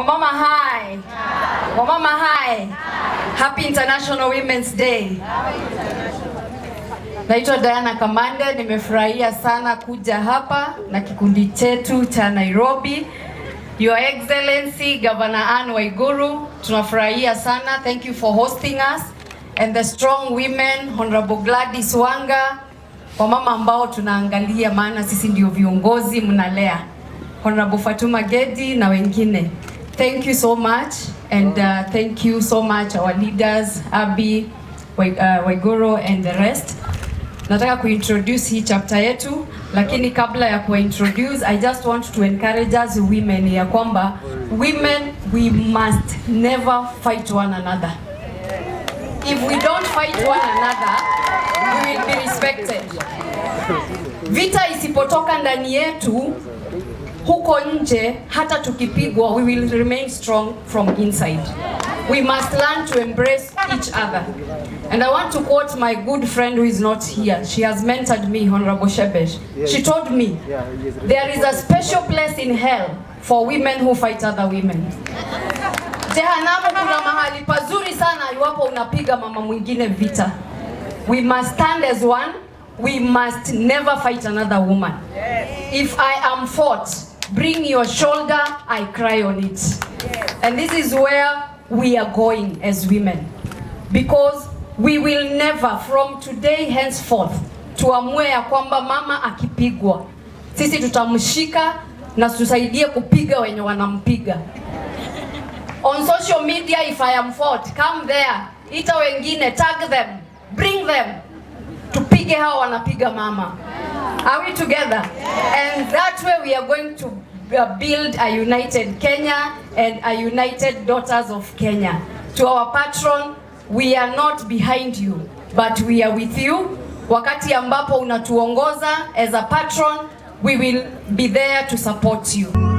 Wamama hi. Wamama hi. Happy International Women's Day. Naitwa Diana Kamande, nimefurahia sana kuja hapa na kikundi chetu cha Nairobi. Your Excellency Governor Anne Waiguru, tunafurahia sana. Thank you for hosting us. And the strong women, Honorable Gladys Wanga, wamama ambao tunaangalia maana sisi ndio viongozi mnalea. Honorable Fatuma Gedi na wengine. Thank you so much, and thank you so much our leaders, Abi, Waiguru and the rest. Nataka kuintroduce hii chapter yetu, lakini kabla ya kuintroduce, I just want to encourage us women ya kwamba women, we must never fight one another. If we don't fight one another, we will be respected. Vita isipotoka ndani yetu, huko nje, hata tukipigwa, we will remain strong from inside. We must learn to embrace each other. And I want to quote my good friend who is not here. She has mentored me, Honorable Shebesh. She told me, there is a special place in hell for women who fight other women. Jehanamu kuna mahali pazuri sana iwapo unapiga mama mwingine vita. We must stand as one. We must never fight another woman. If I am fought, bring your shoulder, I cry on it. And this is where we are going as women. Because we will never, from today henceforth, tuamue ya kwamba mama akipigwa, sisi tutamshika na tusaidie kupiga wenye wanampiga. On social media, if I am fought, come there, ita wengine, tag them, bring them, tupige hao wanapiga mama. Are we together? And that way we are going to build a united Kenya and a united daughters of Kenya. To our patron, we are not behind you, but we are with you. Wakati ambapo unatuongoza as a patron, we will be there to support you.